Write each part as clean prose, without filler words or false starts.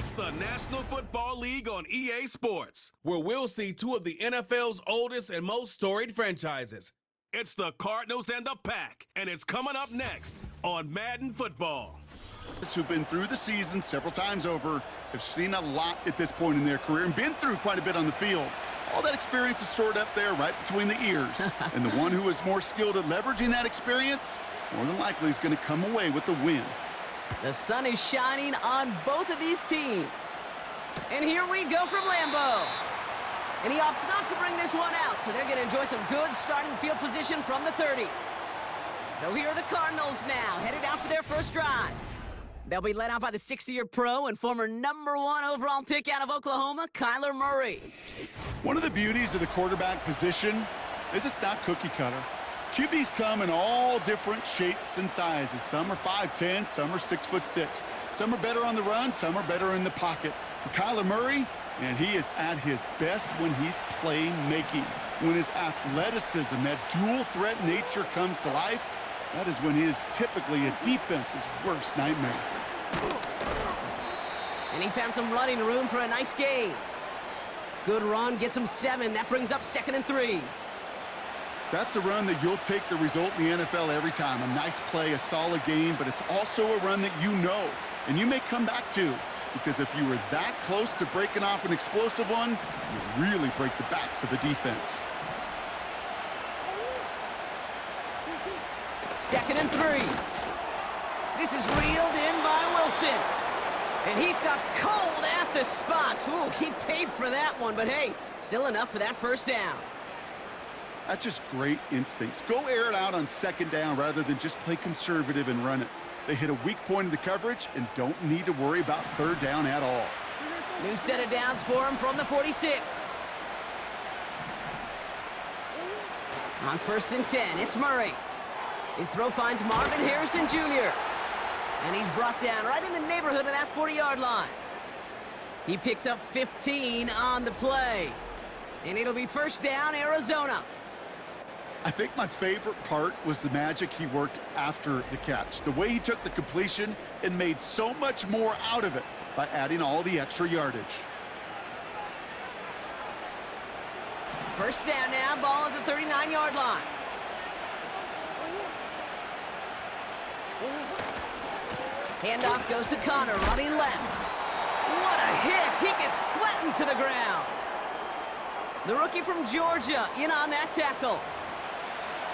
It's the National Football League on EA Sports, where we'll see two of the NFL's oldest and most storied franchises. It's the Cardinals and the Pack, and it's coming up next on Madden Football. Who've been through the season several times over, have seen a lot at this point in their career and been through quite a bit on the field. All that experience is stored up there right between the ears. And the one who is more skilled at leveraging that experience, more than likely is going to come away with the win. The sun is shining on both of these teams. And here we go from Lambeau. And he opts not to bring this one out, so they're going to enjoy some good starting field position from the 30. So here are the Cardinals now, headed out for their first drive. They'll be led out by the 60-year pro and former #1 overall pick out of Oklahoma, Kyler Murray. One of the beauties of the quarterback position is it's not cookie cutter. QBs come in all different shapes and sizes. Some are 5'10", some are 6'6". Some are better on the run, some are better in the pocket. For Kyler Murray, and he is at his best when he's playmaking. When his athleticism, that dual threat nature comes to life, that is when he is typically a defense's worst nightmare. And he found some running room for a nice gain. Good run, gets him 7. That brings up 2nd and 3. That's a run that you'll take the result in the NFL every time. A nice play, a solid game, but it's also a run that you know, and you may come back to. Because if you were that close to breaking off an explosive one, you really break the backs of the defense. 2nd and 3. This is reeled in by Wilson. And he stopped cold at the spot. Ooh, he paid for that one, but hey, still enough for that first down. That's just great instincts. Go air it out on 2nd down rather than just play conservative and run it. They hit a weak point in the coverage and don't need to worry about 3rd down at all. New set of downs for him from the 46. On 1st and 10, it's Murray. His throw finds Marvin Harrison Jr. And he's brought down right in the neighborhood of that 40-yard line. He picks up 15 on the play. And it'll be 1st down, Arizona. I think my favorite part was the magic he worked after the catch. The way he took the completion and made so much more out of it by adding all the extra yardage. 1st down now, ball at the 39-yard line. Handoff goes to Connor, running left. What a hit! He gets flattened to the ground. The rookie from Georgia in on that tackle.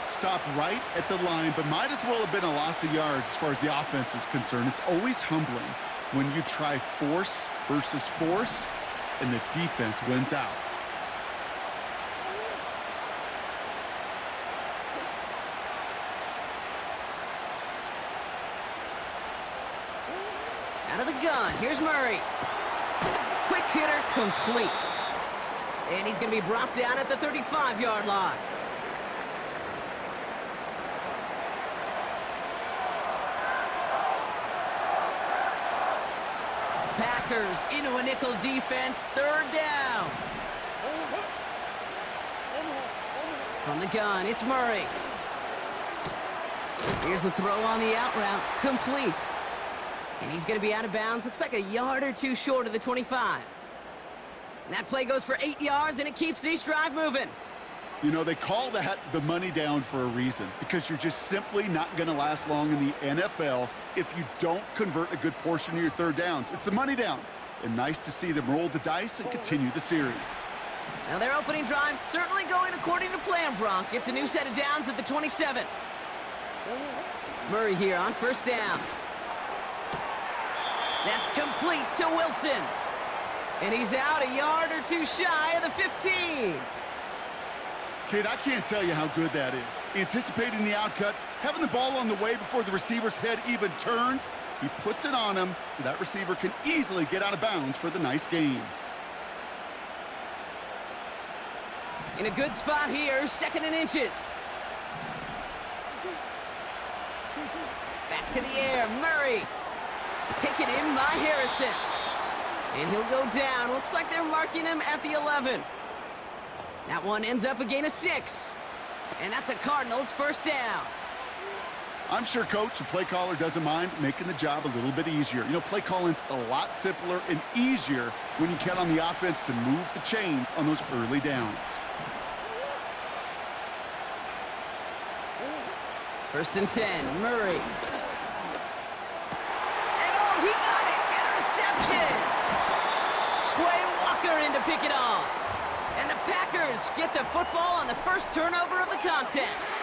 Stopped right at the line, but might as well have been a loss of yards as far as the offense is concerned. It's always humbling when you try force versus force, and the defense wins out. Out of the gun, here's Murray. Quick hitter, complete. And he's going to be brought down at the 35-yard line. Packers into a nickel defense, 3rd down. From the gun, it's Murray. Here's a throw on the out route, complete. And he's going to be out of bounds, looks like a yard or two short of the 25. And that play goes for 8 yards, and it keeps this drive moving. You know, they call that the money down for a reason, because you're just simply not going to last long in the NFL if you don't convert a good portion of your 3rd downs. It's the money down. And nice to see them roll the dice and continue the series. Now their opening drive certainly going according to plan, Bronk. It's a new set of downs at the 27. Murray here on 1st down. That's complete to Wilson. And he's out a yard or two shy of the 15. Kid, I can't tell you how good that is. Anticipating the outcut, having the ball on the way before the receiver's head even turns, he puts it on him so that receiver can easily get out of bounds for the nice gain. In a good spot here, 2nd and inches. Back to the air, Murray. Taken in by Harrison. And he'll go down. Looks like they're marking him at the 11. That one ends up a gain of 6. And that's a Cardinals 1st down. I'm sure coach and play caller doesn't mind making the job a little bit easier. You know, play calling's a lot simpler and easier when you count on the offense to move the chains on those early downs. First and 10, Murray. And oh, he got it! Interception! Quay Walker in to pick it off. And the Packers get the football on the first turnover of the contest.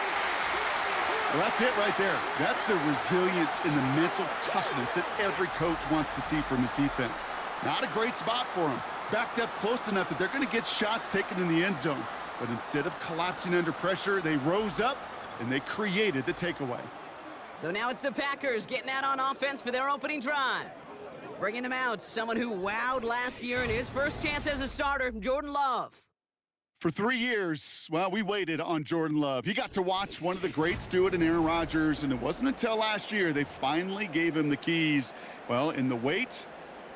Well, that's it right there. That's the resilience and the mental toughness that every coach wants to see from his defense. Not a great spot for him. Backed up close enough that they're going to get shots taken in the end zone. But instead of collapsing under pressure, they rose up and they created the takeaway. So now it's the Packers getting out on offense for their opening drive. Bringing them out, someone who wowed last year in his first chance as a starter, Jordan Love. For 3 years, well, we waited on Jordan Love. He got to watch one of the greats do it in Aaron Rodgers, and it wasn't until last year they finally gave him the keys. Well, and the wait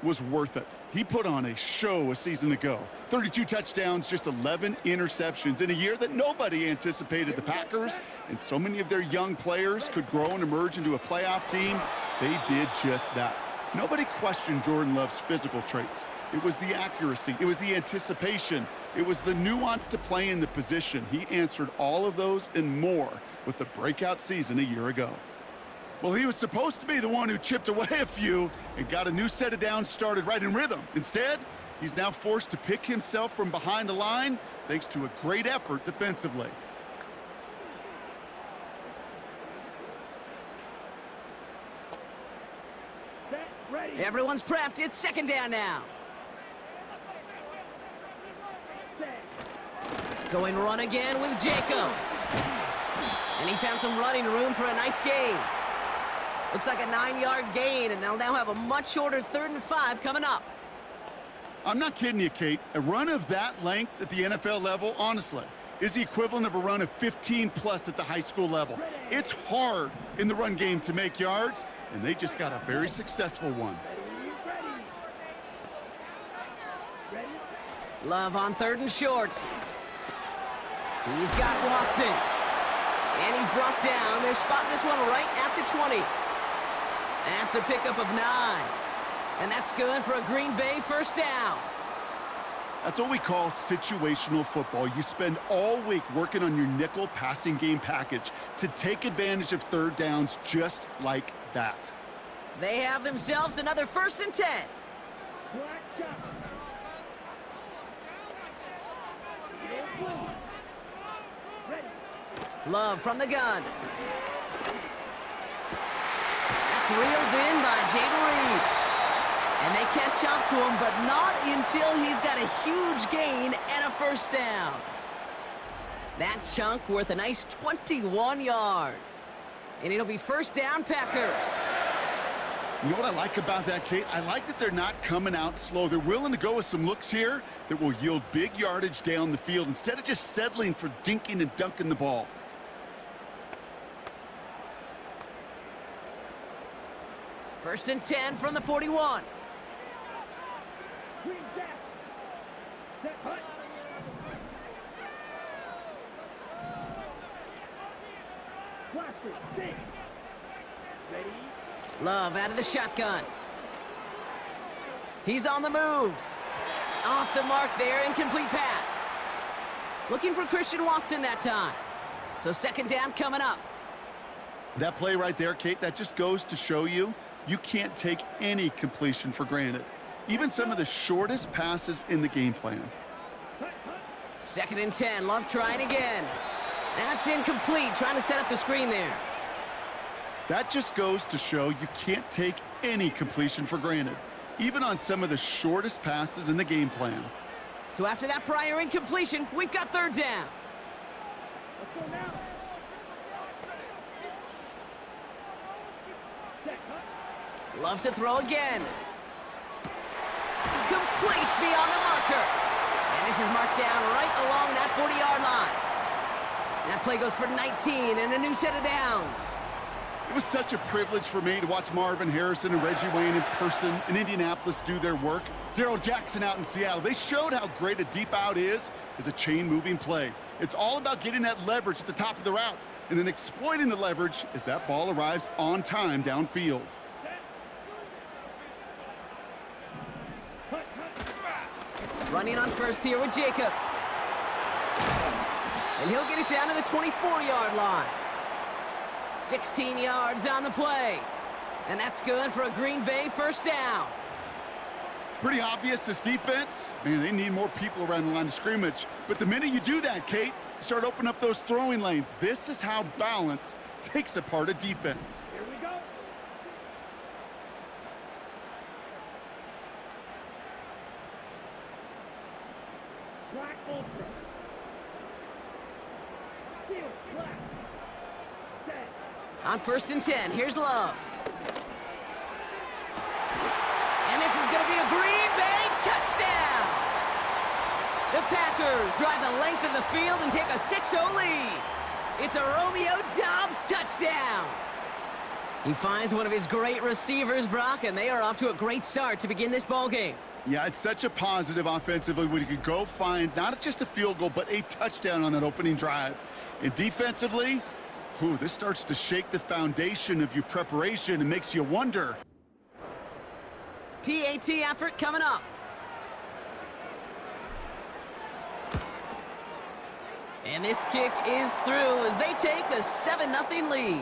was worth it. He put on a show a season ago. 32 touchdowns, just 11 interceptions in a year that nobody anticipated the Packers and so many of their young players could grow and emerge into a playoff team. They did just that. Nobody questioned Jordan Love's physical traits. It was the accuracy. It was the anticipation. It was the nuance to play in the position. He answered all of those and more with the breakout season a year ago. Well, he was supposed to be the one who chipped away a few and got a new set of downs started right in rhythm. Instead, he's now forced to pick himself from behind the line thanks to a great effort defensively. Everyone's prepped. It's second down now. Going run again with Jacobs. And he found some running room for a nice gain. Looks like a 9-yard gain, and they'll now have a much shorter 3rd and 5 coming up. I'm not kidding you, Kate. A run of that length at the NFL level, honestly, is the equivalent of a run of 15+ at the high school level. It's hard in the run game to make yards, and they just got a very successful one. Love on 3rd and short. He's got Watson. And he's brought down. They're spotting this one right at the 20. That's a pickup of 9. And that's good for a Green Bay first down. That's what we call situational football. You spend all week working on your nickel passing game package to take advantage of 3rd downs just like that. They have themselves another 1st and 10. Love from the gun. That's reeled in by Jaden Reed. And they catch up to him, but not until he's got a huge gain and a first down. That chunk worth a nice 21 yards. And it'll be first down, Packers. You know what I like about that, Kate? I like that they're not coming out slow. They're willing to go with some looks here that will yield big yardage down the field instead of just settling for dinking and dunking the ball. First and 10 from the 41. Love out of the shotgun. He's on the move. Off the mark there, incomplete pass. Looking for Christian Watson that time. So second down coming up. That play right there, Kate, that just goes to show you can't take any completion for granted. Even some of the shortest passes in the game plan. Second and 10, Love trying again. That's incomplete, trying to set up the screen there. That just goes to show you can't take any completion for granted, even on some of the shortest passes in the game plan. So after that prior incompletion, we've got 3rd down. Let's go now. Love to throw again. Complete beyond the marker. And this is marked down right along that 40-yard line. That play goes for 19 and a new set of downs. It was such a privilege for me to watch Marvin Harrison and Reggie Wayne in person in Indianapolis do their work. Darrell Jackson out in Seattle. They showed how great a deep out is as a chain-moving play. It's all about getting that leverage at the top of the route. and then exploiting the leverage as that ball arrives on time downfield. Running on first here with Jacobs. And he'll get it down to the 24-yard line. 16 yards on the play. And that's good for a Green Bay first down. It's pretty obvious this defense, man, they need more people around the line of scrimmage. But the minute you do that, Kate, you start opening up those throwing lanes. This is how balance takes apart a defense. Here we go. Black ultra. Steel, black. Set. On first and 10, here's Love. And this is going to be a Green Bay touchdown! The Packers drive the length of the field and take a 6-0 lead. It's a Romeo Doubs touchdown. He finds one of his great receivers, Brock, and they are off to a great start to begin this ball game. Yeah, it's such a positive offensively when you can go find not just a field goal, but a touchdown on that opening drive. And defensively, this starts to shake the foundation of your preparation and makes you wonder. PAT effort coming up. And this kick is through as they take a 7-0 lead.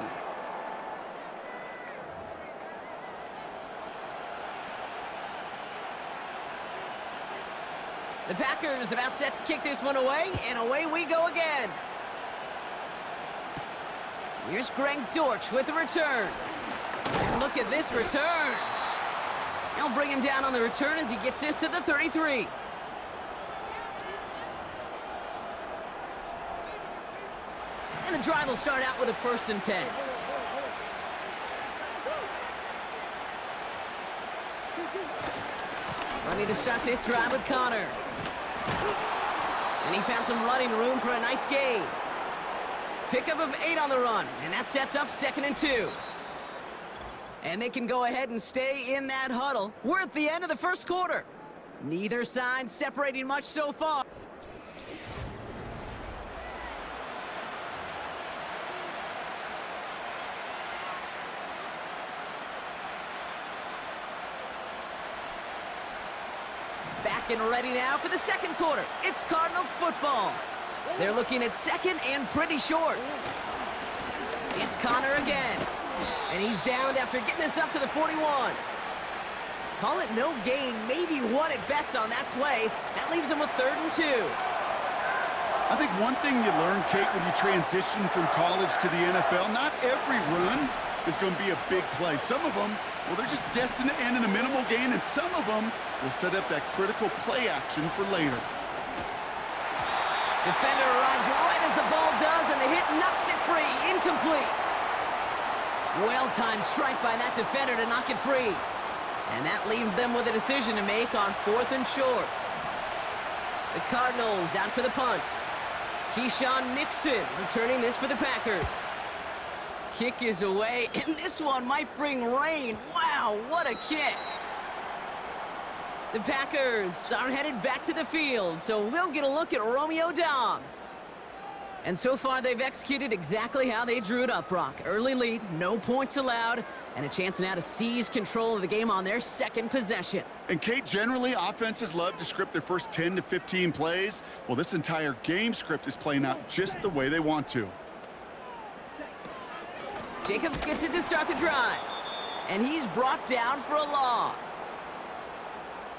The Packers about set to kick this one away, and away we go again. Here's Greg Dortch with the return. And look at this return. They'll bring him down on the return as he gets this to the 33. And the drive will start out with a 1st and 10. Ready to start this drive with Connor. And he found some running room for a nice gain. Pickup of 8 on the run, and that sets up 2nd and 2. And they can go ahead and stay in that huddle. We're at the end of the first quarter. Neither side separating much so far. Back and ready now for the second quarter. It's Cardinals football. They're looking at second and pretty short. It's Connor again. And he's downed after getting this up to the 41. Call it no gain, maybe 1 at best on that play. That leaves him with 3rd and 2. I think one thing you learn, Kate, when you transition from college to the NFL, not every run is going to be a big play. Some of them, well, they're just destined to end in a minimal gain, and some of them will set up that critical play action for later. Defender arrives right as the ball does, and the hit knocks it free. Incomplete. Well-timed strike by that defender to knock it free. And that leaves them with a decision to make on 4th and short. The Cardinals out for the punt. Keyshawn Nixon returning this for the Packers. Kick is away, and this one might bring rain. Wow, what a kick. The Packers are headed back to the field, so we'll get a look at Romeo Doubs. And so far, they've executed exactly how they drew it up, Brock. Early lead, no points allowed, and a chance now to seize control of the game on their second possession. And Kate, generally, offenses love to script their first 10 to 15 plays. Well, this entire game script is playing out just the way they want to. Jacobs gets it to start the drive, and he's brought down for a loss.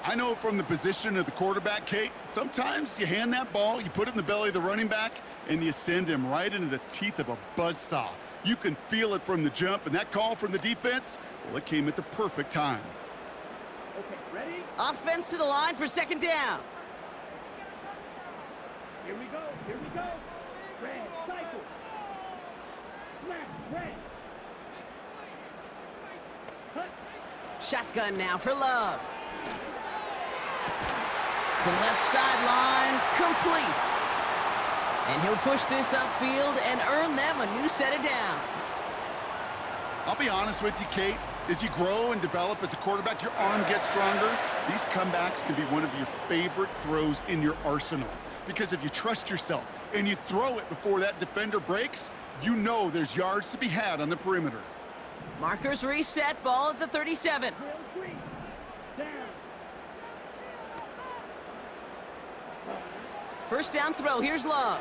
I know from the position of the quarterback, Kate, sometimes you hand that ball, you put it in the belly of the running back, and you send him right into the teeth of a buzzsaw. You can feel it from the jump, and that call from the defense, well, it came at the perfect time. Okay, ready? Offense to the line for 2nd down. Here we go. Here we go. Red, cycle. Smash, red. Cut. Shotgun now for Love. To left sideline, complete. And he'll push this upfield and earn them a new set of downs. I'll be honest with you, Kate. As you grow and develop as a quarterback, your arm gets stronger. These comebacks can be one of your favorite throws in your arsenal. Because if you trust yourself and you throw it before that defender breaks, You know there's yards to be had on the perimeter. Markers reset, ball at the 37. Drill 3. Down. First down throw, here's Love.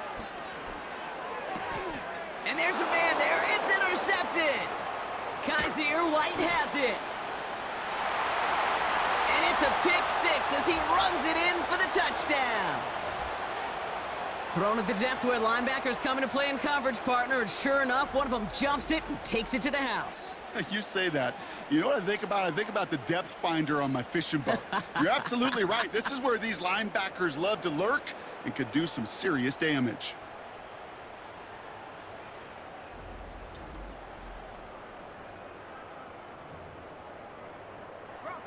And there's a man there, it's intercepted. Kaiser White has it. And it's a pick six as he runs it in for the touchdown. Thrown at the depth where linebackers come into play in coverage, partner, and sure enough, one of them jumps it and takes it to the house. You say that. You know what I think about? I think about the depth finder on my fishing boat. You're absolutely right. This is where these linebackers love to lurk and could do some serious damage.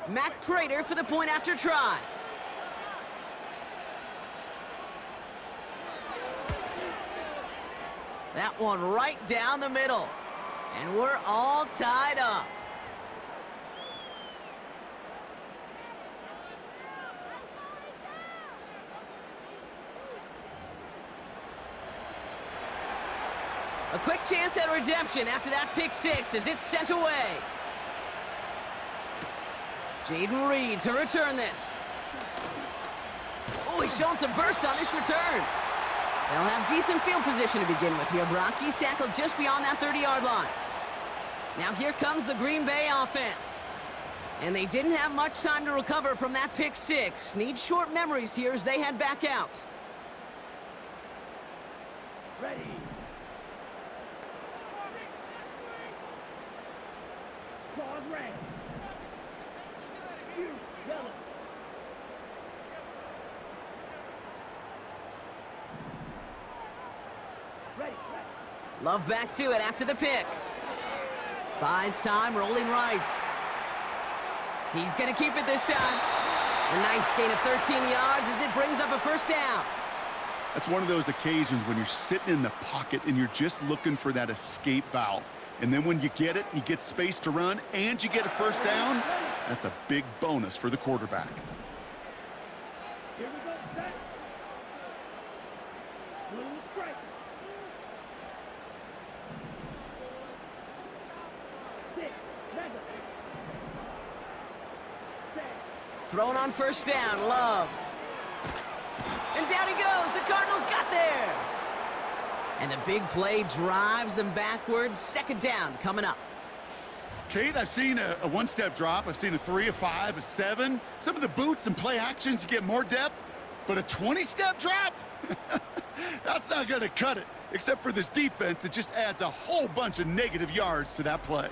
Matt Prater for the point after try. That one right down the middle. And we're all tied up. A quick chance at redemption after that pick six as it's sent away. Jaden Reed to return this. Oh, he's showing some burst on this return. They'll have decent field position to begin with here, Brock. He's tackled just beyond that 30-yard line. Now here comes the Green Bay offense. And they didn't have much time to recover from that pick six. Need short memories here as they head back out. Ready. Pause red. You, yellow. Ready. Love back to it after the pick. Buys time, rolling right. He's going to keep it this time. A nice gain of 13 yards as it brings up a first down. That's one of those occasions when you're sitting in the pocket and you're just looking for that escape valve. And then when you get it, you get space to run, and you get a first down, that's a big bonus for the quarterback. Here we go, set. Blue strike. Six, mega. Set. Thrown on first down, Love. And down he goes. The Cardinals got there. And the big play drives them backwards. Second down coming up. Kate, I've seen a one-step drop. I've seen a 3, a 5, a 7. Some of the boots and play actions, you get more depth. But a 20-step drop? That's not going to cut it. Except for this defense, it just adds a whole bunch of negative yards to that play.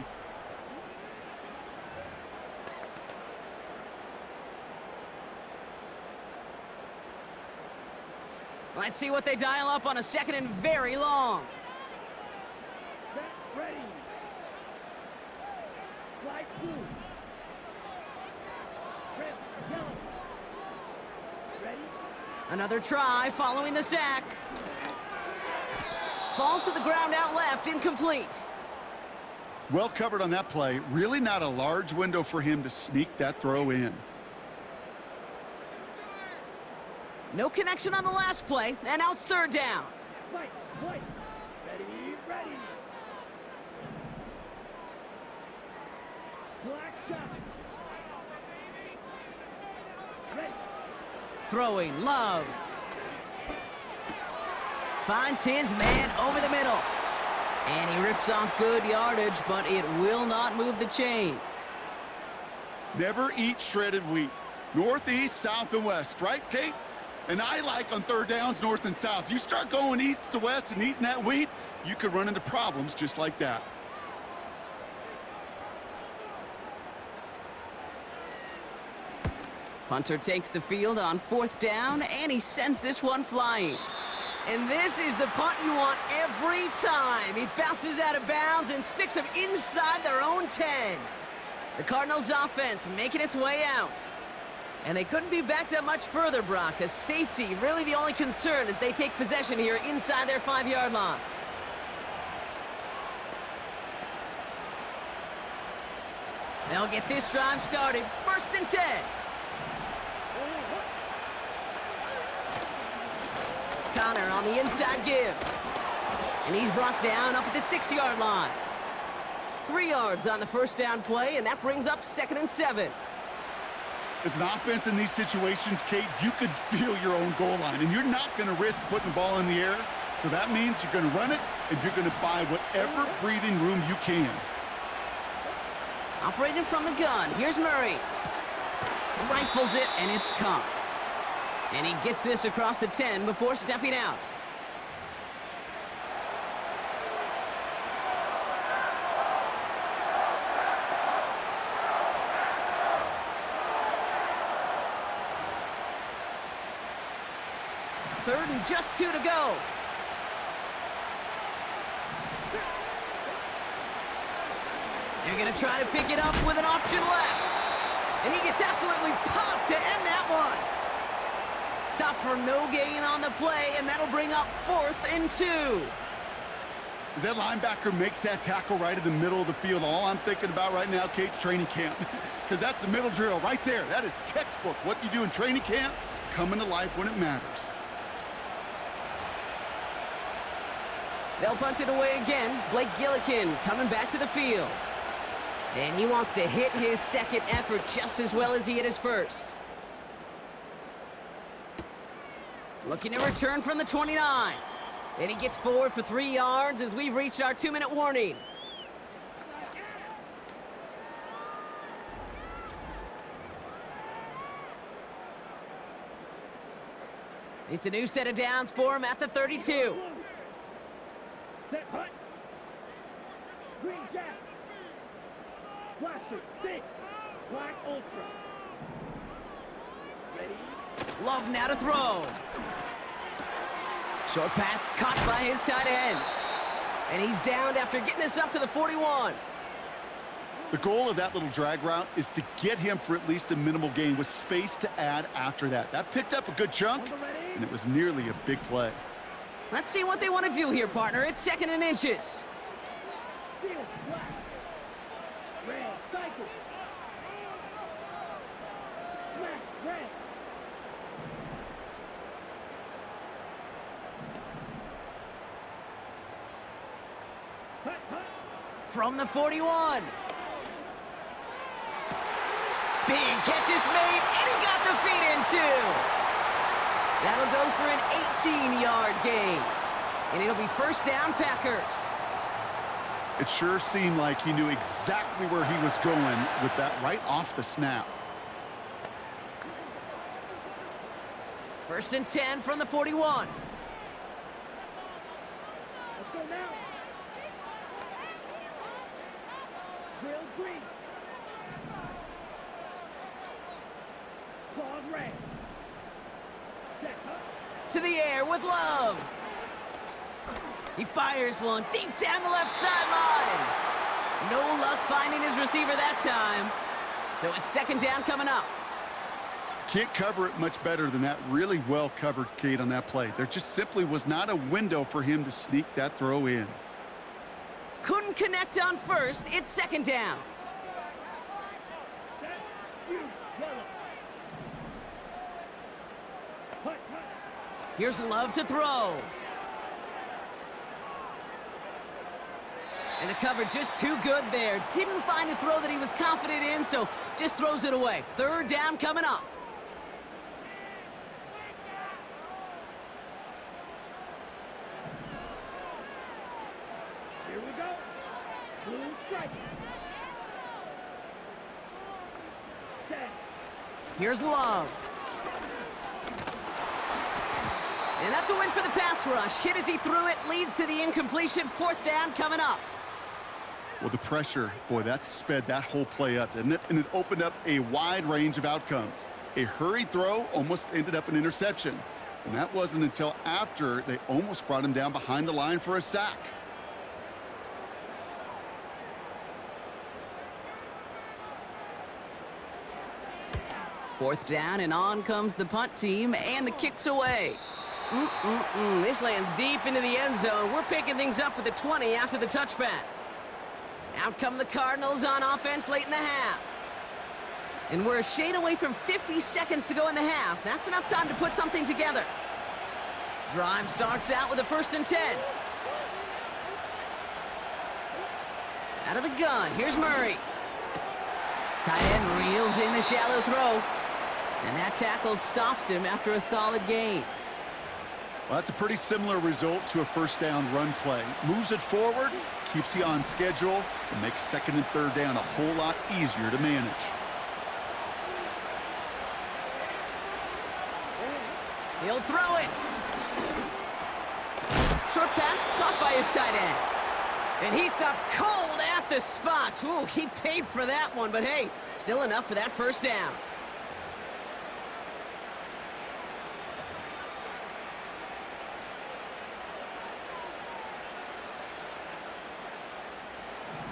Let's see what they dial up on a second and very long. Set. Ready. Flight blue. Red. Yellow. Ready. Another try following the sack. Falls to the ground out left, incomplete. Well covered on that play. Really not a large window for him to sneak that throw in. No connection on the last play, and now it's third down. Fight. White. Ready. Ready. Black shot. Ready. Throwing, Love. Finds his man over the middle. And he rips off good yardage, but it will not move the chains. Never eat shredded wheat. Northeast, south, and west, right, Kate? And I like on third downs, north and south. You start going east to west and eating that wheat, you could run into problems just like that. Punter takes the field on fourth down, and he sends this one flying. And this is the punt you want every time. It bounces out of bounds and sticks them inside their own 10. The Cardinals offense making its way out. And they couldn't be backed up much further, Brock, as safety really the only concern as they take possession here inside their 5-yard line. They'll get this drive started. First and 10. Connor on the inside give. And he's brought down up at the 6-yard line. 3 yards on the first down play, and that brings up 2nd and 7. As an offense in these situations, Kate, you could feel your own goal line, and you're not going to risk putting the ball in the air. So that means you're going to run it, and you're going to buy whatever breathing room you can. Operating from the gun, here's Murray. Rifles it, and it's caught. And he gets this across the 10 before stepping out. Third and just 2 to go. They're going to try to pick it up with an option left. And he gets absolutely popped to end that one. Stop for no gain on the play, and that'll bring up 4th and 2. As that linebacker makes that tackle right in the middle of the field, all I'm thinking about right now, Kate's training camp. Because that's the middle drill right there. That is textbook. What you do in training camp, coming to life when it matters. They'll punch it away again. Blake Gillikin coming back to the field. And he wants to hit his second effort just as well as he hit his first. Looking to return from the 29. And he gets forward for 3 yards as we've reached our 2-minute warning. It's a new set of downs for him at the 32. Set punt. Green jacket. Blaster, 6. Black ultra. Ready? Love now to throw. Short pass caught by his tight end. And he's downed after getting this up to the 41. The goal of that little drag route is to get him for at least a minimal gain with space to add after that. That picked up a good chunk, and it was nearly a big play. Let's see what they want to do here, partner. It's 2nd and inches. Steel, black. Red, cycle. Black, red. Punt, punt. From the 41. Big catch is made, and he got the feet in too. That'll go for an 18-yard gain. And it'll be first down, Packers. It sure seemed like he knew exactly where he was going with that right off the snap. 1st and 10 from the 41. Let's go now. Drill green. Claws red. Set up. To the air with Love. He fires one deep down the left sideline. No luck finding his receiver that time. So it's 2nd down coming up. Can't cover it much better than that. Really well covered, Kate, on that play. There just simply was not a window for him to sneak that throw in. Couldn't connect on first. It's 2nd down. Set. You. Yellow. Punt, punt. Here's Love to throw. And the cover just too good there. Didn't find a throw that he was confident in, so just throws it away. 3rd down coming up. Here we go. Blue stripe. Set. Here's Love. And that's a win for the pass rush. Hit as he threw it, leads to the incompletion. 4th down coming up. Well, the pressure, boy, that sped that whole play up, didn't it? And it opened up a wide range of outcomes. A hurried throw almost ended up an interception. And that wasn't until after they almost brought him down behind the line for a sack. Fourth down, and on comes the punt team, and the kick's away. This lands deep into the end zone. We're picking things up with the 20 after the touchback. Out come the Cardinals on offense late in the half. And we're a shade away from 50 seconds to go in the half. That's enough time to put something together. Drive starts out with a 1st and 10. Out of the gun, here's Murray. Tight end reels in the shallow throw. And that tackle stops him after a solid gain. Well, that's a pretty similar result to a first down run play. Moves it forward, keeps you on schedule, and makes second and third down a whole lot easier to manage. He'll throw it. Short pass caught by his tight end. And he stopped cold at the spot. Ooh, he paid for that one, but hey, still enough for that first down.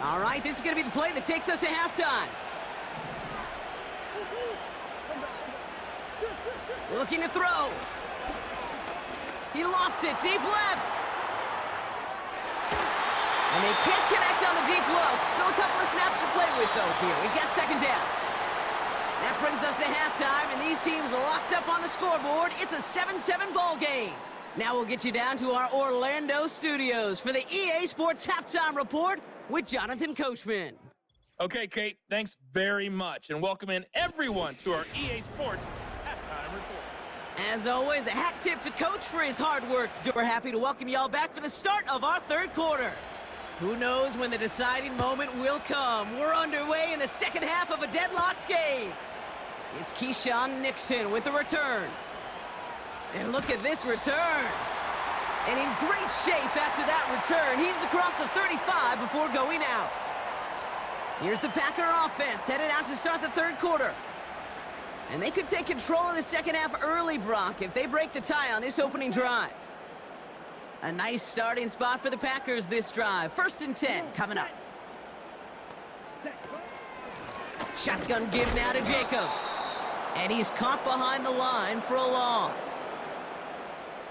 All right, this is going to be the play that takes us to halftime. Looking to throw. He lofts it deep left. And they can't connect on the deep low. Still a couple of snaps to play with, though, here. We've got second down. That brings us to halftime, and these teams locked up on the scoreboard. It's a 7-7 ball game. Now we'll get you down to our Orlando studios for the EA Sports Halftime Report with Jonathan Coachman. Okay, Kate, thanks very much, and welcome in everyone to our EA Sports Halftime Report. As always, a hat tip to Coach for his hard work. We're happy to welcome y'all back for the start of our third quarter. Who knows when the deciding moment will come? We're underway in the second half of a deadlocked game. It's Keyshawn Nixon with the return. And look at this return. And in great shape after that return. He's across the 35 before going out. Here's the Packer offense headed out to start the third quarter. And they could take control of the second half early, Brock, if they break the tie on this opening drive. A nice starting spot for the Packers this drive. 1st and 10 coming up. Shotgun give now to Jacobs. And he's caught behind the line for a loss.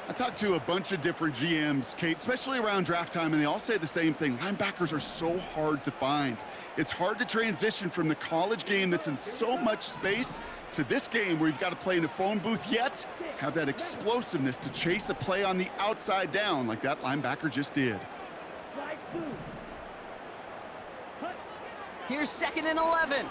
I talked to a bunch of different GMs, Kate, especially around draft time, and they all say the same thing. Linebackers are so hard to find. It's hard to transition from the college game that's in so much space to this game where you've got to play in a phone booth, yet have that explosiveness to chase a play on the outside down like that linebacker just did. Here's 2nd and 11.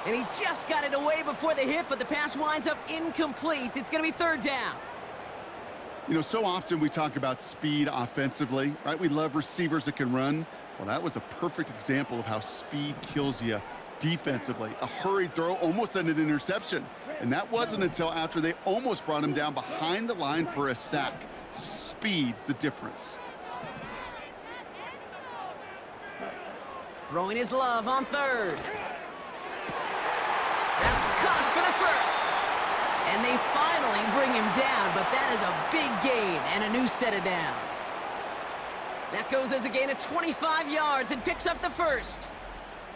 And he just got it away before the hit, but the pass winds up incomplete. It's going to be 3rd down. You know, so often we talk about speed offensively, right? We love receivers that can run. Well, that was a perfect example of how speed kills you defensively. A hurried throw, almost an interception. And that wasn't until after they almost brought him down behind the line for a sack. Speed's the difference. Throwing his love on 3rd. That's caught for the first. And they finally bring him down, but that is a big gain and a new set of downs. That goes as a gain of 25 yards and picks up the first.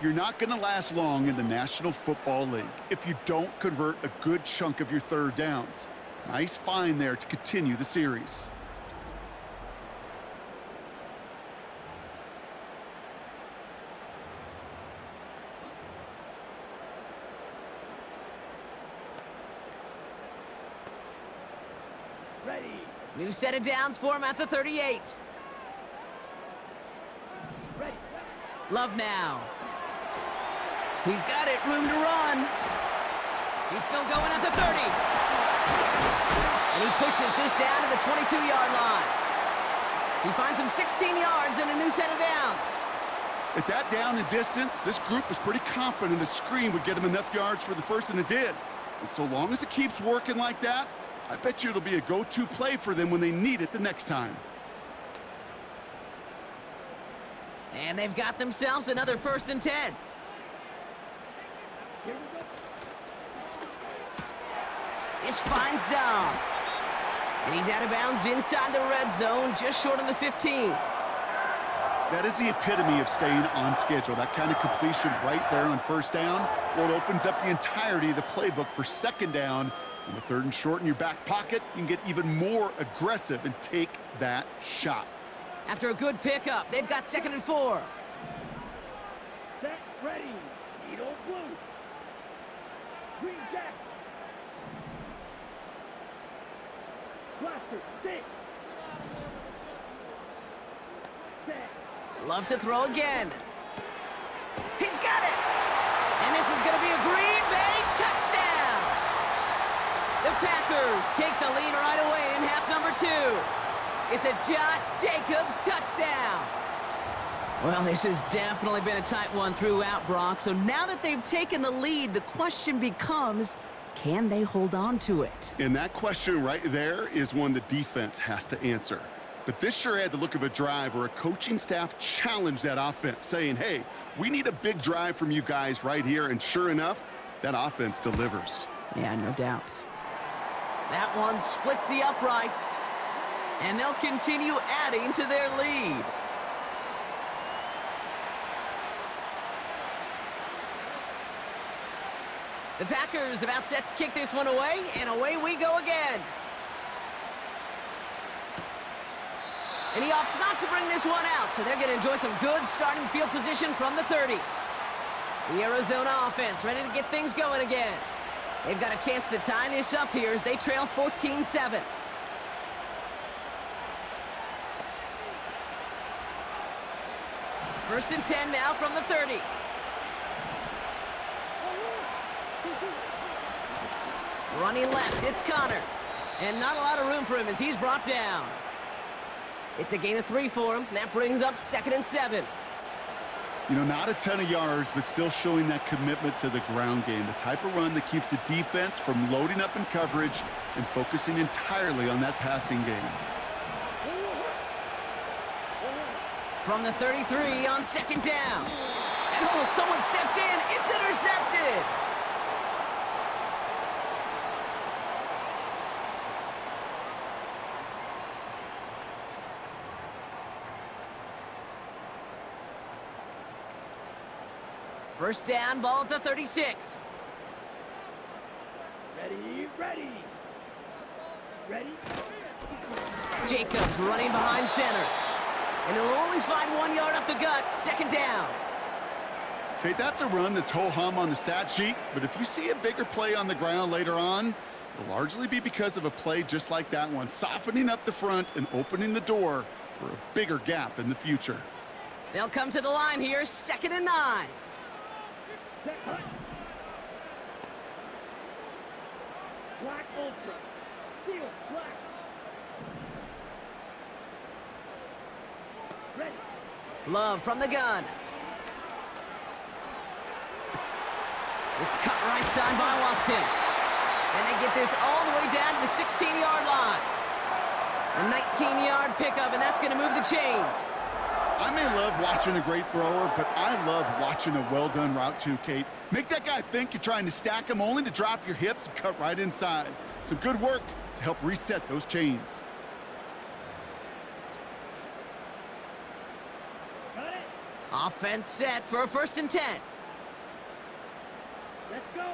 You're not going to last long in the National Football League if you don't convert a good chunk of your 3rd downs. Nice find there to continue the series. Ready. New set of downs for him at the 38. Ready. Love now. He's got it, room to run. He's still going at the 30. And he pushes this down to the 22-yard line. He finds him 16 yards and a new set of downs. At that down and distance, this group was pretty confident a screen would get him enough yards for the first, and it did. And so long as it keeps working like that, I bet you it'll be a go-to play for them when they need it the next time. And they've got themselves another 1st and 10. Here we go. This finds Dobbs. And he's out of bounds inside the red zone, just short of the 15. That is the epitome of staying on schedule. That kind of completion right there on 1st down. Well, it opens up the entirety of the playbook for 2nd down. And with 3rd and short in your back pocket, you can get even more aggressive and take that shot. After a good pickup, they've got 2nd and 4. Set. Ready. Needle blue. Green jack. Blaster. Stick. Loves to throw again. He's got it! And this is going to be a Green Bay touchdown! The Packers take the lead right away in half number 2. It's a Josh Jacobs touchdown. Well, this has definitely been a tight one throughout, Brock. So now that they've taken the lead, the question becomes, can they hold on to it? And that question right there is one the defense has to answer. But this sure had the look of a drive where a coaching staff challenged that offense, saying, hey, we need a big drive from you guys right here. And sure enough, that offense delivers. Yeah, no doubt. That one splits the uprights, and they'll continue adding to their lead. The Packers about set to kick this one away, and away we go again. And he opts not to bring this one out, so they're going to enjoy some good starting field position from the 30. The Arizona offense ready to get things going again. They've got a chance to tie this up here as they trail 14-7. First and 10 now from the 30. Running left, it's Connor. And not a lot of room for him as he's brought down. It's a gain of 3 for him. That brings up 2nd and 7. You know, not a ton of yards, but still showing that commitment to the ground game. The type of run that keeps the defense from loading up in coverage and focusing entirely on that passing game. From the 33 on 2nd down. And oh, someone stepped in. It's intercepted. First down, ball at the 36. Ready, ready. Ready. Jacobs running behind center. And he'll only find 1 yard up the gut. 2nd down. Okay, that's a run that's ho-hum on the stat sheet, but if you see a bigger play on the ground later on, it'll largely be because of a play just like that one, softening up the front and opening the door for a bigger gap in the future. They'll come to the line here, 2nd and 9. Black Ultra. Steel black. Ready. Love from the gun. It's cut right side by Watson. And they get this all the way down to the 16-yard line. A 19-yard pickup, and that's going to move the chains. I may love watching a great thrower, but I love watching a well-done route too, Kate. Make that guy think you're trying to stack him only to drop your hips and cut right inside. Some good work to help reset those chains. Got it. Offense set for a 1st and 10. Let's go.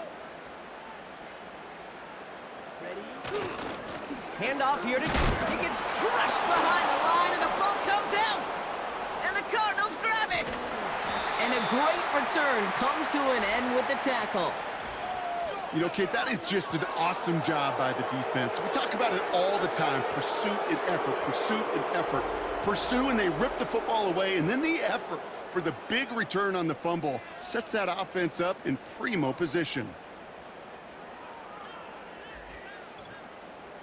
Ready. Handoff here to... He gets crushed behind the line, and the ball comes out. And the Cardinals grab it. And a great return comes to an end with the tackle. You know, Kate, that is just an awesome job by the defense. We talk about it all the time. Pursuit and effort, pursuit and effort. Pursue, and they rip the football away, and then the effort for the big return on the fumble sets that offense up in primo position.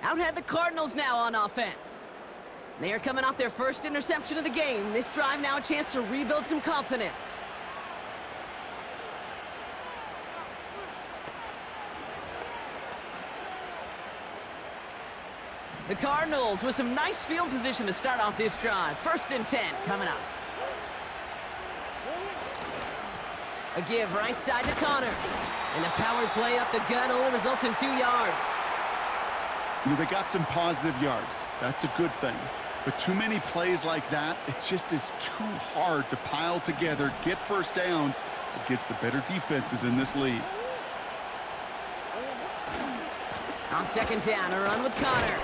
Out head the Cardinals now on offense. They are coming off their first interception of the game. This drive now a chance to rebuild some confidence. The Cardinals with some nice field position to start off this drive. 1st and 10 coming up. A give right side to Connor. And the power play up the gut only results in 2 yards. You know, they got some positive yards. That's a good thing. But too many plays like that, it just is too hard to pile together, get first downs against the better defenses in this league. On 2nd down, a run with Connor.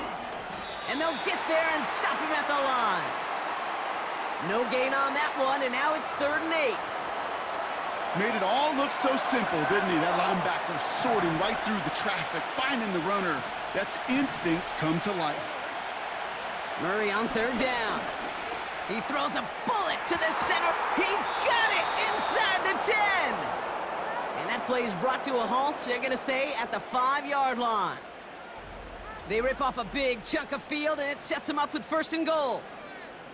And they'll get there and stop him at the line. No gain on that one, and now it's 3rd and 8. Made it all look so simple, didn't he? That linebacker sorting right through the traffic, finding the runner. That's instincts come to life. Murray on 3rd down. He throws a bullet to the center. He's got it inside the 10. And that play is brought to a halt, they're going to say, at the 5-yard line. They rip off a big chunk of field, and it sets them up with 1st and goal.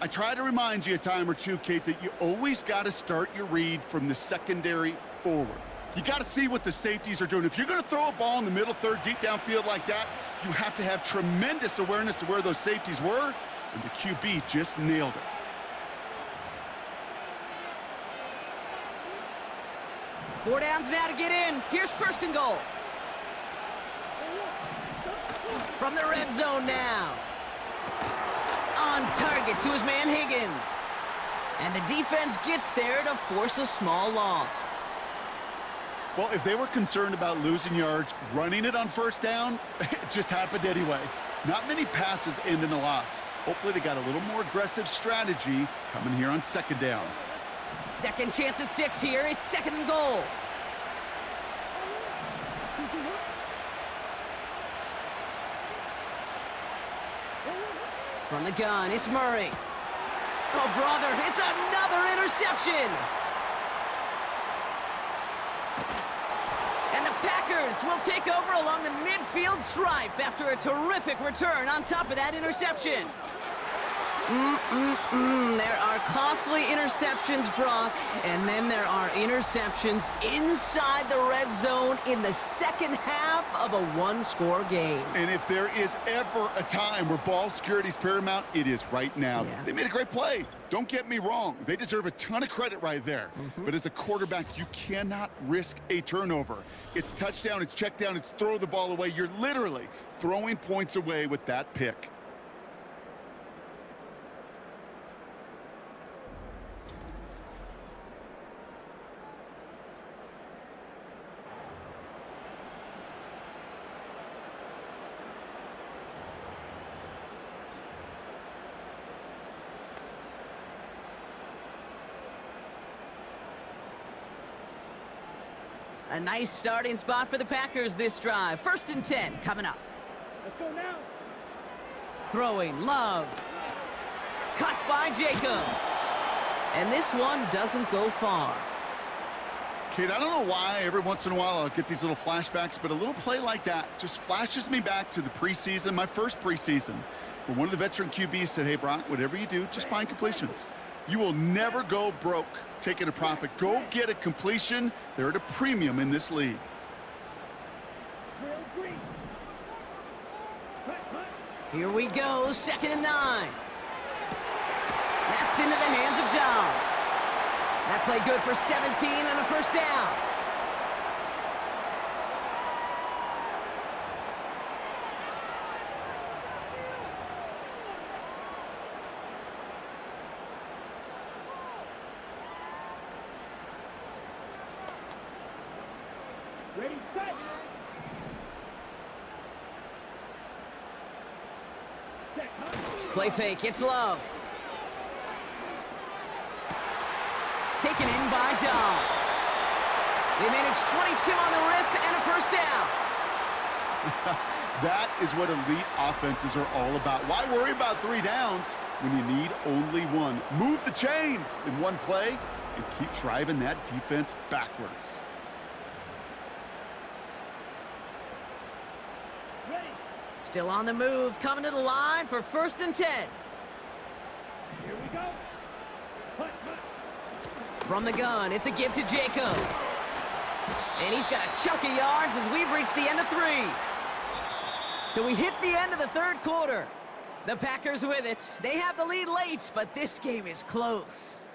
I try to remind you a time or two, Kate, that you always got to start your read from the secondary forward. You got to see what the safeties are doing. If you're going to throw a ball in the middle third, deep downfield like that, you have to have tremendous awareness of where those safeties were, and the QB just nailed it. Four downs now to get in. Here's 1st and goal. From the red zone now. On target to his man Higgins. And the defense gets there to force a small loss. Well, if they were concerned about losing yards, running it on 1st down, it just happened anyway. Not many passes end in a loss. Hopefully they got a little more aggressive strategy coming here on 2nd down. Second chance at 6 here. It's 2nd and goal. From the gun, it's Murray. Oh, brother, it's another interception. And the Packers will take over along the midfield stripe after a terrific return on top of that interception. There are costly interceptions, Brock, and then there are interceptions inside the red zone in the second half of a one-score game. And if there is ever a time where ball security is paramount, it is right now. Yeah. They made a great play. Don't get me wrong. They deserve a ton of credit right there. But as a quarterback, you cannot risk a turnover. It's touchdown, it's check down, it's throw the ball away. You're literally throwing points away with that pick. A nice starting spot for the Packers this drive. 1st and 10 coming up. Let's go now. Throwing, Love. Cut by Jacobs. And this one doesn't go far. Kate, I don't know why every once in a while I'll get these little flashbacks, but a little play like that just flashes me back to the preseason, my first preseason, where one of the veteran QBs said, hey, Brock, whatever you do, just find completions. You will never go broke taking a profit. Go get a completion. They're at a premium in this league. Real green. Cut, cut. Here we go, 2nd and 9. That's into the hands of Dobbs. That play good for 17 and a 1st down. Ready, set. Set, cut. Play fake, it's Love. Taken in by Dobbs. They managed 22 on the rip and a 1st down. That is what elite offenses are all about. Why worry about 3 downs when you need only 1? Move the chains in one play and keep driving that defense backwards. Ready. Still on the move, coming to the line for 1st and 10. Here we go. Cut, cut. From the gun, it's a give to Jacobs. And he's got a chunk of yards as we've reached the end of 3. So we hit the end of the 3rd quarter. The Packers with it. They have the lead late, but this game is close.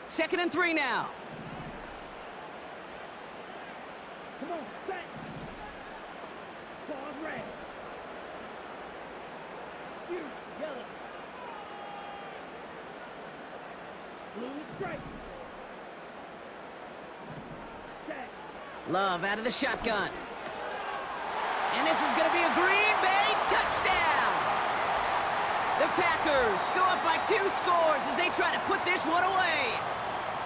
Second and 3 now. Come on, set. Ball red. You, yellow. Blue stripe. Set. Love out of the shotgun. And this is going to be a Green Bay touchdown. The Packers go up by 2 scores as they try to put this one away.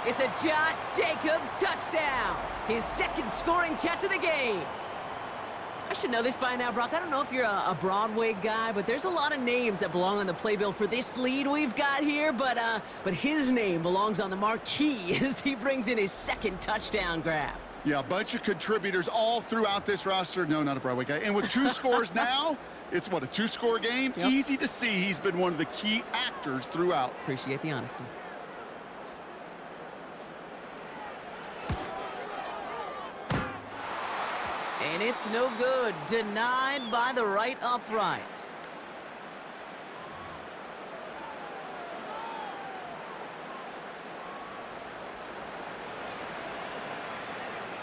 It's a Josh Jacobs touchdown, his 2nd scoring catch of the game. I should know this by now, Brock. I don't know if you're a Broadway guy, but there's a lot of names that belong on the playbill for this lead we've got here, but his name belongs on the marquee as he brings in his 2nd touchdown grab. Yeah, a bunch of contributors all throughout this roster. No, not a Broadway guy. And with 2 scores now, it's what, a 2-score game? Yep. Easy to see he's been one of the key actors throughout. Appreciate the honesty. And it's no good. Denied by the right upright.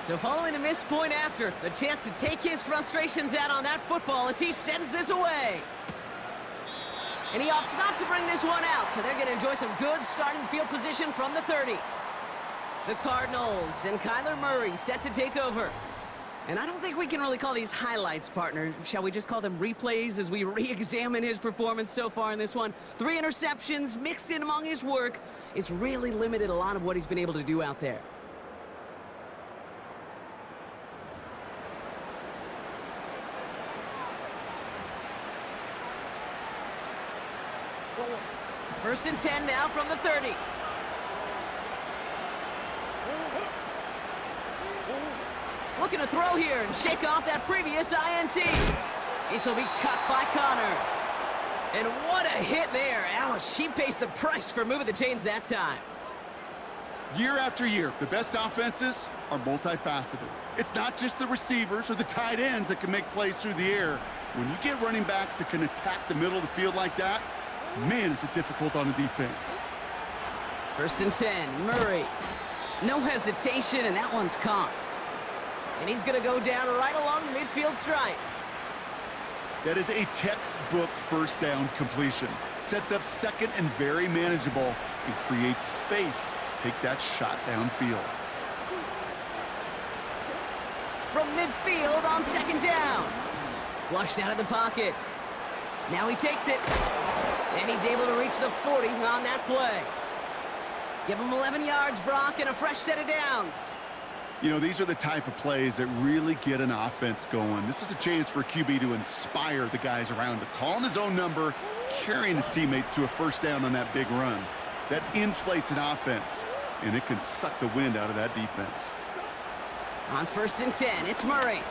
So following the missed point after, a chance to take his frustrations out on that football as he sends this away. And he opts not to bring this one out, so they're going to enjoy some good starting field position from the 30. The Cardinals and Kyler Murray set to take over. And I don't think we can really call these highlights, partner. Shall we just call them replays as we re-examine his performance so far in this one? 3 interceptions mixed in among his work. It's really limited a lot of what he's been able to do out there. First and 10 now from the 30. Looking to throw here and shake off that previous INT. This will be cut by Connor. And what a hit there. Ouch, she pays the price for moving the chains that time. Year after year, the best offenses are multifaceted. It's not just the receivers or the tight ends that can make plays through the air. When you get running backs that can attack the middle of the field like that, man, is it difficult on the defense. First and 10, Murray. No hesitation, and that one's caught. And he's going to go down right along the midfield stripe. That is a textbook first down completion. Sets up second and very manageable and creates space to take that shot downfield. From midfield on 2nd down. Flushed out of the pocket. Now he takes it. And he's able to reach the 40 on that play. Give him 11 yards, Brock, and a fresh set of downs. You know, these are the type of plays that really get an offense going. This is a chance for a QB to inspire the guys around him, calling his own number, carrying his teammates to a first down on that big run. That inflates an offense, and it can suck the wind out of that defense. On 1st and 10, it's Murray.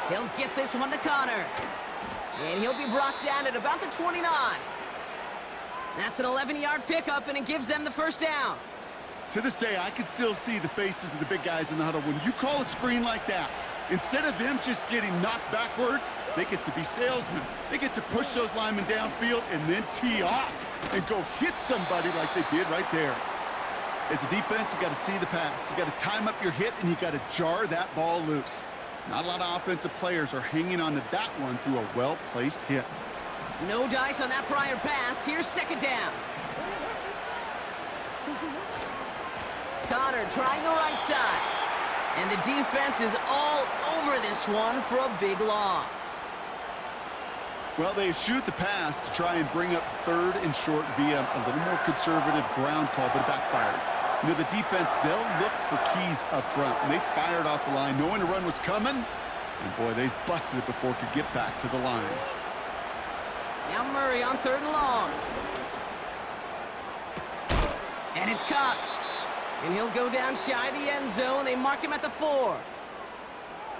He'll get this one to Connor. And he'll be brought down at about the 29. That's an 11-yard pickup, and it gives them the first down. To this day, I can still see the faces of the big guys in the huddle. When you call a screen like that, instead of them just getting knocked backwards, they get to be salesmen. They get to push those linemen downfield and then tee off and go hit somebody like they did right there. As a defense, you got to see the pass. You got to time up your hit, and you got to jar that ball loose. Not a lot of offensive players are hanging on to that one through a well-placed hit. No dice on that prior pass. Here's 2nd down. Connor trying the right side. And the defense is all over this one for a big loss. Well, they shoot the pass to try and bring up 3rd and short via a little more conservative ground call, but it backfired. You know, the defense, they'll look for keys up front. And they fired off the line knowing the run was coming. And, boy, they busted it before it could get back to the line. Now Murray on 3rd and long. And it's caught. And he'll go down shy of the end zone. They mark him at the 4.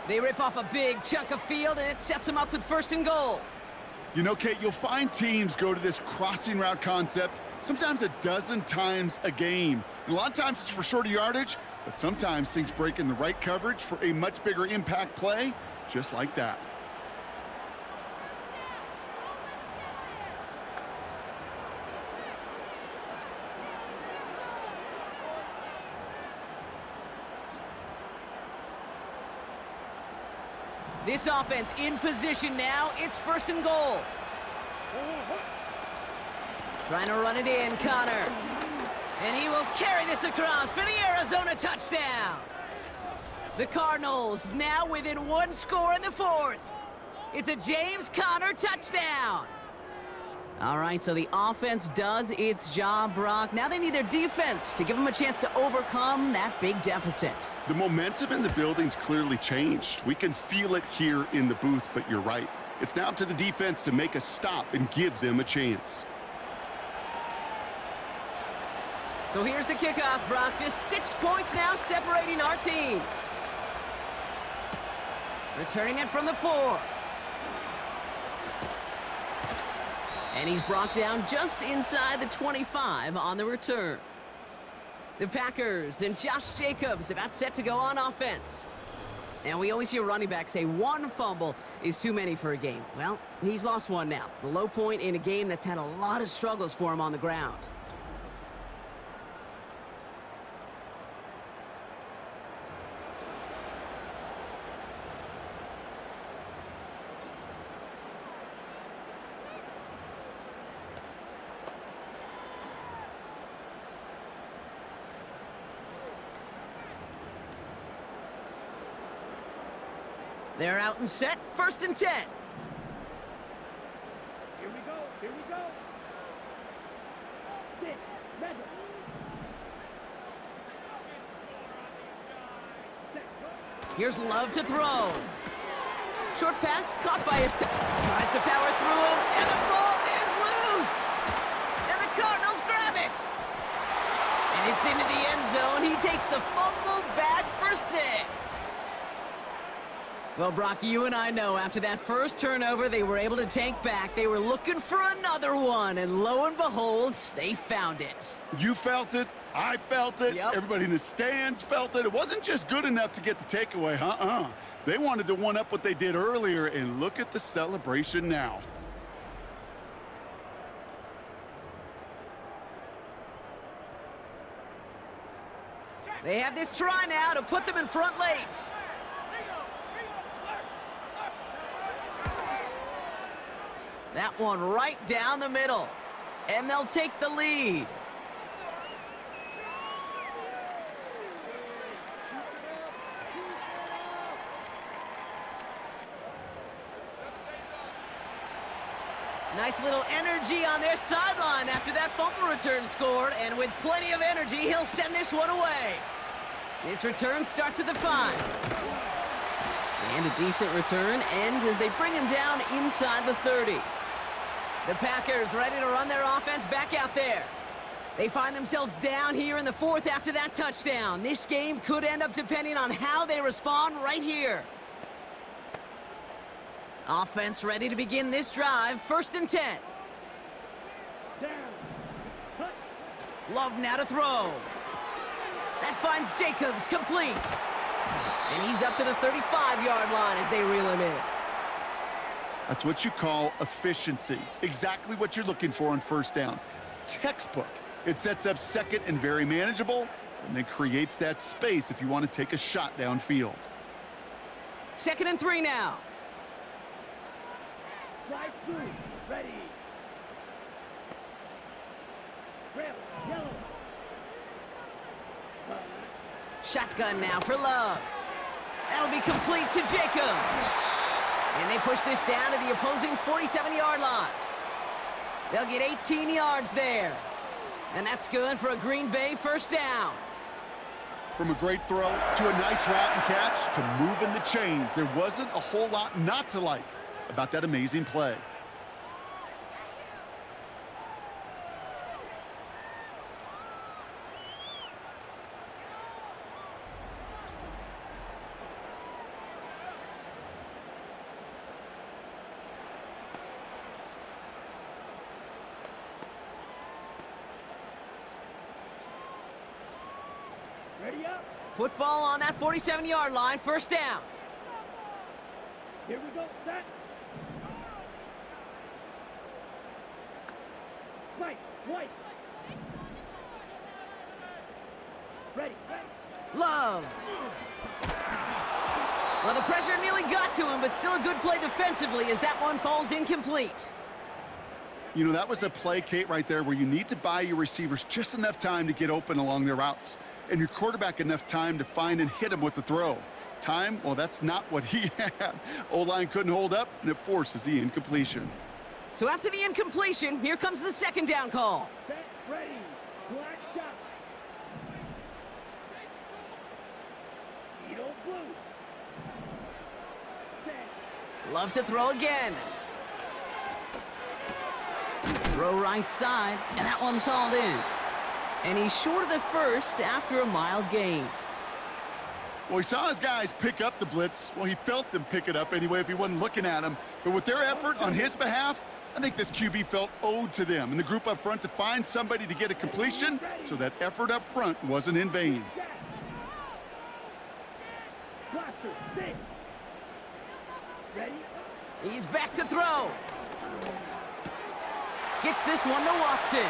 They rip off a big chunk of field, and it sets him up with 1st and goal. You know, Kate, you'll find teams go to this crossing route concept sometimes a dozen times a game. And a lot of times it's for shorter yardage, but sometimes things break in the right coverage for a much bigger impact play, just like that. This offense in position now. It's 1st and goal. Trying to run it in, Connor. And he will carry this across for the Arizona touchdown. The Cardinals now within one score in the fourth. It's a James Conner touchdown. All right, so the offense does its job, Brock. Now they need their defense to give them a chance to overcome that big deficit. The momentum in the building's clearly changed. We can feel it here in the booth, but you're right. It's now up to the defense to make a stop and give them a chance. So here's the kickoff, Brock. Just 6 points now separating our teams. Returning it from the 4. And he's brought down just inside the 25 on the return. The Packers and Josh Jacobs about set to go on offense. And we always hear running backs say one fumble is too many for a game. Well, he's lost one now. The low point in a game that's had a lot of struggles for him on the ground. They're out and set. 1st and 10. Here we go. Here we go. 6, Madden. Here's Love to throw. Short pass caught by his tries to power through him, and the ball is loose. And the Cardinals grab it. And it's into the end zone. He takes the fumble back for 6. Well, Brock, you and I know after that first turnover, they were able to take back. They were looking for another one, and lo and behold, they found it. You felt it. I felt it. Yep. Everybody in the stands felt it. It wasn't just good enough to get the takeaway. They wanted to one-up what they did earlier, and look at the celebration now. They have this try now to put them in front late. That one right down the middle. And they'll take the lead. Nice little energy on their sideline after that fumble return scored. And with plenty of energy, he'll send this one away. This return starts at the 5. And a decent return ends as they bring him down inside the 30. The Packers ready to run their offense back out there. They find themselves down here in the 4th after that touchdown. This game could end up depending on how they respond right here. Offense ready to begin this drive. 1st and 10. Down. Cut. Love now to throw. That finds Jacobs complete. And he's up to the 35-yard line as they reel him in. That's what you call efficiency. Exactly what you're looking for on 1st down. Textbook. It sets up 2nd and very manageable, and then creates that space if you want to take a shot downfield. 2nd and 3 now. Strike 2. Ready. Red, yellow. Shotgun now for Love. That'll be complete to Jacobs. And they push this down to the opposing 47-yard line. They'll get 18 yards there. And that's good for a Green Bay 1st down. From a great throw to a nice route and catch to moving the chains, there wasn't a whole lot not to like about that amazing play. Ready up. Football on that 47-yard line, 1st down. Here we go. Set. Right. White. Ready. Love. Well, the pressure nearly got to him, but still a good play defensively as that one falls incomplete. You know, that was a play, Kate, right there where you need to buy your receivers just enough time to get open along their routes, and your quarterback enough time to find and hit them with the throw. time, well, that's not what he had. O-line couldn't hold up, and it forces the incompletion. So after the incompletion, here comes the second down call. Set, ready, slack shot. Edo blue. Set. Love to throw again. Throw right side, and that one's hauled in. And he's short of the first after a mild gain. Well, he saw his guys pick up the blitz. Well, he felt them pick it up anyway if he wasn't looking at them. But with their effort on his behalf, I think this QB felt owed to them and the group up front to find somebody to get a completion, so that effort up front wasn't in vain. Blaster, sit. Ready? He's back to throw. Gets this one to Watson.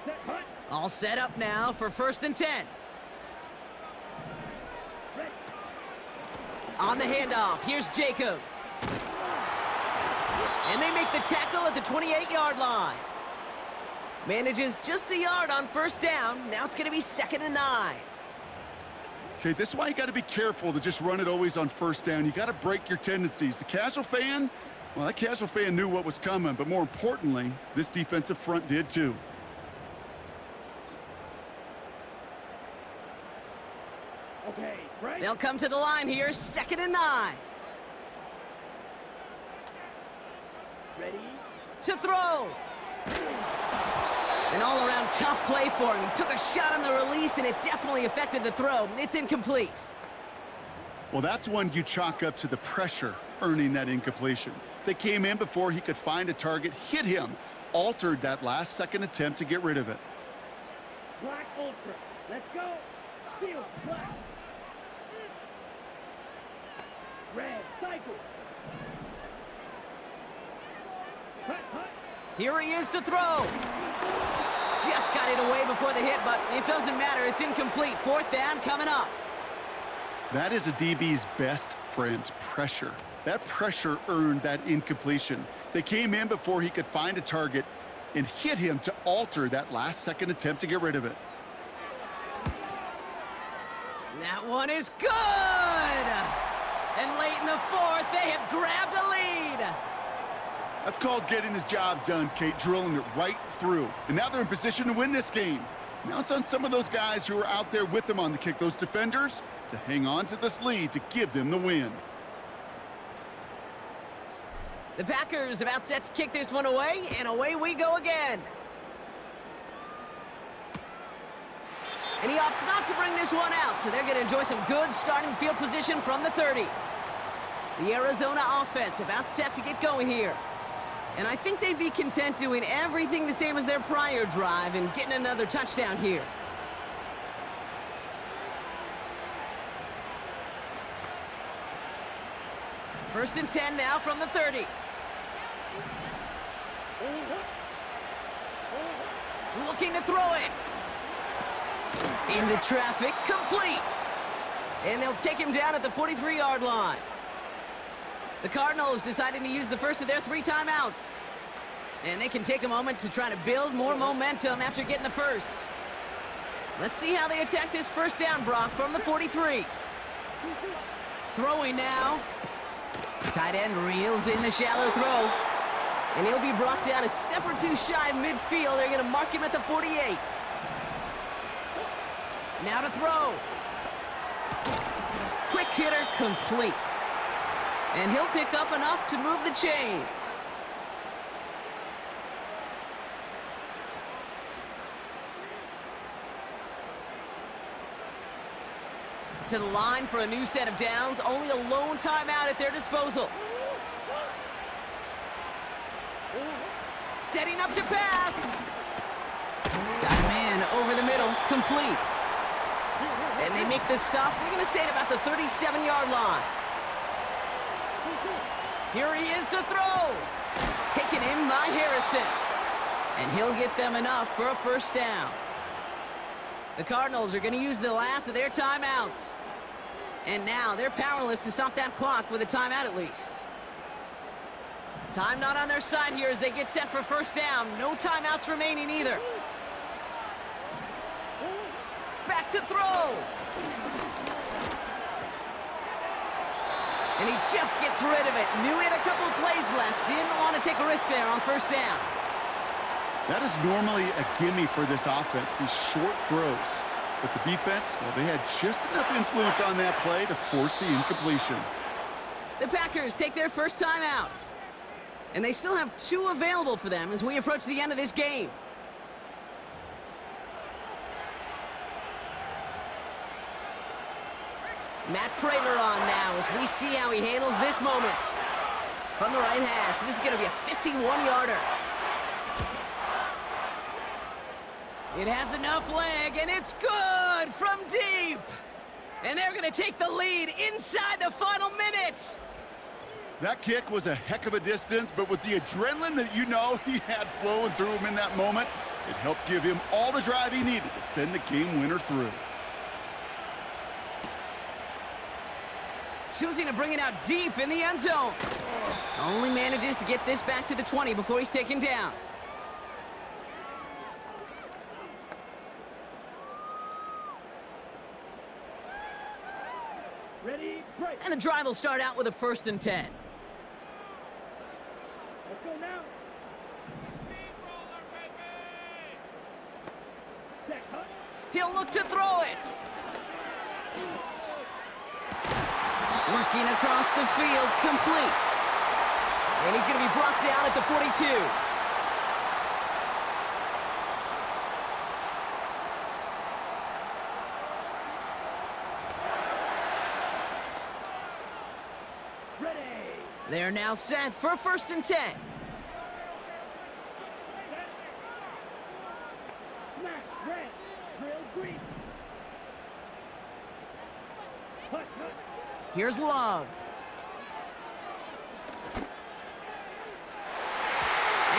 Set, hut. All set up now for 1st and 10. Ready. On the handoff, here's Jacobs. And they make the tackle at the 28-yard line. Manages just a yard on 1st down. Now it's going to be 2nd and 9. Okay, this is why you got to be careful to just run it always on 1st down. You got to break your tendencies. The casual fan, well, that casual fan knew what was coming, but more importantly, this defensive front did too. Okay, right. They'll come to the line here, 2nd and 9. Ready. To throw. An all-around tough play for him. He took a shot on the release, and it definitely affected the throw. It's incomplete. Well, that's one you chalk up to the pressure earning that incompletion. They came in before he could find a target, hit him, altered that last-second attempt to get rid of it. Black ultra. Let's go. Field black. Red cycle. Hut, hut. Here he is to throw. Just got it away before the hit, but it doesn't matter. It's incomplete. 4th down coming up. That is a DB's best friend, pressure. That pressure earned that incompletion. They came in before he could find a target and hit him to alter that last-second attempt to get rid of it. That one is good! And late in the 4th, they have grabbed a lead. That's called getting his job done, Kate, drilling it right through. And now they're in position to win this game. Now it's on some of those guys who are out there with them on the kick, those defenders, to hang on to this lead to give them the win. The Packers about set to kick this one away, and away we go again. And he opts not to bring this one out, so they're going to enjoy some good starting field position from the 30. The Arizona offense about set to get going here. And I think they'd be content doing everything the same as their prior drive and getting another touchdown here. First and 10 now from the 30. Looking to throw it. Into traffic, complete. And they'll take him down at the 43-yard line. The Cardinals deciding to use the first of their 3 timeouts. And they can take a moment to try to build more momentum after getting the first. Let's see how they attack this 1st down, Brock, from the 43. Throwing now. Tight end reels in the shallow throw. And he'll be brought down a step or 2 shy of midfield. They're going to mark him at the 48. Now to throw. Quick hitter complete. And he'll pick up enough to move the chains. To the line for a new set of downs. Only a lone timeout at their disposal. Setting up to pass. Got a man over the middle. Complete. And they make the stop. We're going to say at about the 37-yard line. Here he is to throw. Taken in by Harrison. And he'll get them enough for a first down. The Cardinals are going to use the last of their timeouts. And now they're powerless to stop that clock with a timeout at least. Time not on their side here as they get set for first down. No timeouts remaining either. Back to throw. And he just gets rid of it. Knew he had a couple of plays left. Didn't want to take a risk there on first down. That is normally a gimme for this offense, these short throws. But the defense, well, they had just enough influence on that play to force the incompletion. The Packers take their first time out. And they still have 2 available for them as we approach the end of this game. Matt Prater on now as we see how he handles this moment. From the right hash, this is going to be a 51-yarder. It has enough leg, and it's good from deep. And they're going to take the lead inside the final minute. That kick was a heck of a distance, but with the adrenaline that you know he had flowing through him in that moment, it helped give him all the drive he needed to send the game winner through. Choosing to bring it out deep in the end zone. Only manages to get this back to the 20 before he's taken down. Ready, break. And the drive will start out with a 1st and 10. Let's go now. Set, cut. He'll look to throw it. Working across the field, complete. And he's going to be brought down at the 42. Ready. They're now set for 1st and 10. Smash, red, drill, green. Cut, cut. Here's Love. And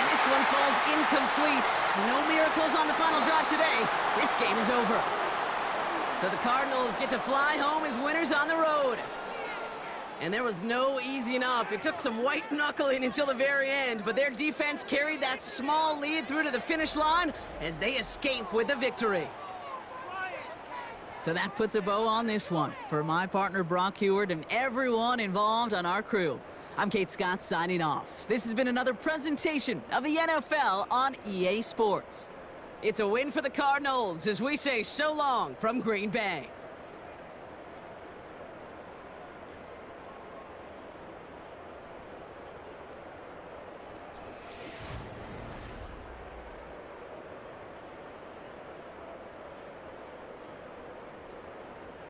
this one falls incomplete. No miracles on the final drive today. This game is over. So the Cardinals get to fly home as winners on the road. And there was no easing up. It took some white knuckling until the very end, but their defense carried that small lead through to the finish line as they escape with the victory. So that puts a bow on this one. For my partner Brock Heward and everyone involved on our crew, I'm Kate Scott signing off. This has been another presentation of the NFL on EA Sports. It's a win for the Cardinals as we say so long from Green Bay.